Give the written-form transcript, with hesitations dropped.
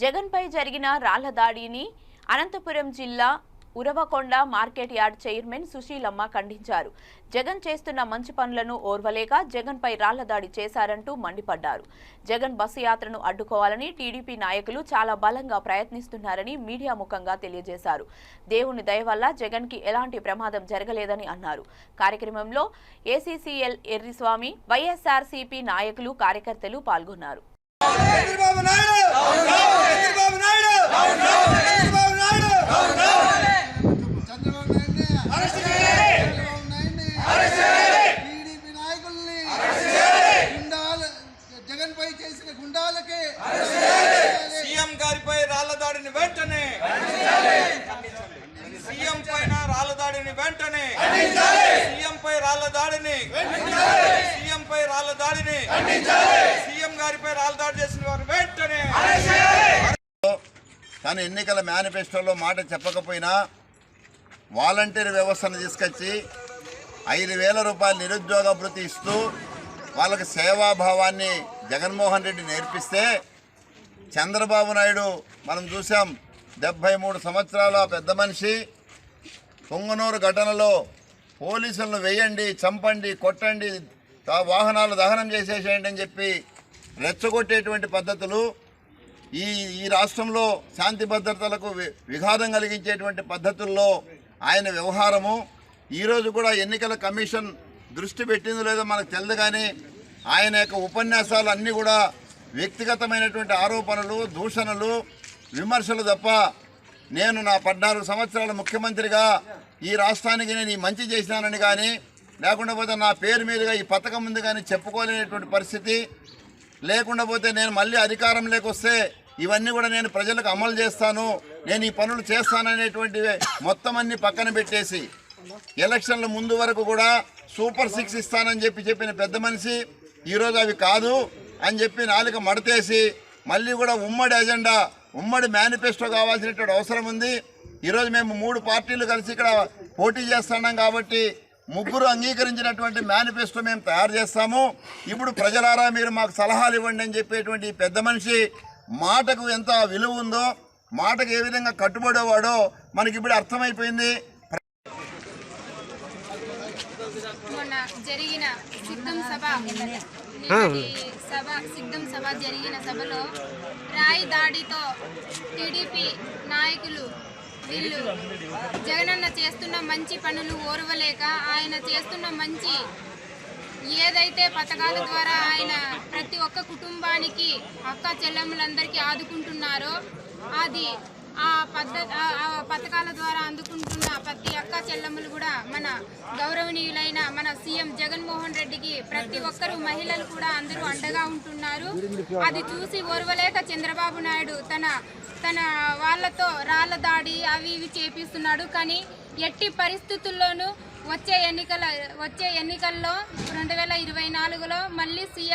జగన్పై జరిగిన రాళ్ల దాడిని అనంతపురం జిల్లా Uravakonda market yard chairman Sushilamma ఖండించారు. జగన్ చేస్తున్న మంచి పనులను ఓర్వలేక జగన్పై రాళ్ల దాడి చేశారంటూ మండిపడ్డారు. జగన్ బస్సు యాత్రను అడ్డుకోవాలని టీడీపీ నాయకులు చాలా బలంగా ప్రయత్నిస్తున్నారని మీడియా ముఖంగా తెలియజేశారు. దేవుని దయ వల్ల జగన్కి ఎలాంటి ప్రమాదం జరగలేదని అన్నారు. కార్యక్రమంలో ఏసీసీఎల్ ఎర్రిస్వామి, వైఎస్ఆర్సీపీ నాయకులు, కార్యకర్తలు పాల్గొన్నారు. జగన్పై చేసిన గుండాలకే సీఎం గారిపై రాళ్ల దాడిని వెంటనే సీఎం పైన రాళ్ల దాడిని వెంటనే సీఎం పై రాళ్ల దాడిని సీఎం గారిపై రాళ్ల దాడి చేసిన వారు వెంటనే. తన ఎన్నికల మేనిఫెస్టోలో మాట చెప్పకపోయినా వాలంటీర్ వ్యవస్థను తీసుకొచ్చి 5,000 రూపాయలు నిరుద్యోగ భృతి ఇస్తూ వాళ్ళకి సేవాభావాన్ని జగన్మోహన్ రెడ్డి నేర్పిస్తే చంద్రబాబు నాయుడు మనం చూసాం. 73 సంవత్సరాల పెద్ద మనిషి పొంగనూరు ఘటనలో పోలీసులను వేయండి, చంపండి, కొట్టండి, వాహనాలు దహనం చేసేసేయండి అని చెప్పి రెచ్చగొట్టేటువంటి పద్ధతులు, ఈ రాష్ట్రంలో శాంతి భద్రతలకు విఘాతం కలిగించేటువంటి పద్ధతుల్లో ఆయన వ్యవహారము ఈరోజు కూడా ఎన్నికల కమిషన్ దృష్టి పెట్టిందో లేదో మనకు తెలియదు. కానీ ఆయన యొక్క ఉపన్యాసాలు అన్నీ కూడా వ్యక్తిగతమైనటువంటి ఆరోపణలు, దూషణలు, విమర్శలు తప్ప నేను నా 14 సంవత్సరాల ముఖ్యమంత్రిగా ఈ రాష్ట్రానికి నేను ఈ మంచి చేసినానని కానీ, లేకుండా పోతే నా పేరు మీదుగా ఈ పథకం ఉంది కానీ చెప్పుకోలేనటువంటి పరిస్థితి, లేకుండా పోతే నేను మళ్ళీ అధికారంలోకి వస్తే ఇవన్నీ కూడా నేను ప్రజలకు అమలు చేస్తాను, నేను ఈ పనులు చేస్తాననేటువంటివి మొత్తం అన్ని పక్కన పెట్టేసి ఎలక్షన్ల ముందు వరకు కూడా సూపర్ 6 ఇస్తానని చెప్పిన పెద్ద మనిషి ఈరోజు అవి కాదు అని చెప్పి నాలుక మడతేసి మళ్ళీ కూడా ఉమ్మడి ఎజెండా, ఉమ్మడి మేనిఫెస్టో కావాల్సినటువంటి అవసరం ఉంది. ఈరోజు మేము 3 పార్టీలు కలిసి ఇక్కడ పోటీ చేస్తున్నాం కాబట్టి ముగ్గురు అంగీకరించినటువంటి మేనిఫెస్టో మేము తయారు చేస్తాము. ఇప్పుడు ప్రజలారా మీరు మాకు సలహాలు ఇవ్వండి అని చెప్పేటువంటి పెద్ద మనిషి మాటకు ఎంత విలువ ఉందో, మాటకు ఏ విధంగా కట్టుబడేవాడో మనకి ఇప్పుడు అర్థమైపోయింది. మొన్న జరిగిన సిద్ధం సభ జరిగిన సభలో రాయి దాడితో టీడీపీ నాయకులు వీళ్ళు జగనన్న చేస్తున్న మంచి పనులు ఓర్వలేక ఆయన చేస్తున్న మంచి ఏదైతే పథకాల ద్వారా ఆయన ప్రతి ఒక్క కుటుంబానికి అక్క చెల్లెమ్మలందరికీ ఆదుకుంటున్నారో అది ఆ పథకాల ద్వారా అందుకుంటున్న ప్రతి అక్క చెల్లెమ్మలు కూడా మన గౌరవనీయులైన మన సీఎం జగన్మోహన్ రెడ్డికి ప్రతి ఒక్కరు మహిళలు కూడా అందరూ అండగా ఉంటున్నారు. అది చూసి ఓర్వలేక చంద్రబాబు నాయుడు తన వాళ్ళతో రాళ్ల దాడి అవి ఇవి చేపిస్తున్నాడు. కానీ ఎట్టి పరిస్థితుల్లోనూ వచ్చే ఎన్నికల్లో 2024లో మళ్ళీ సీఎం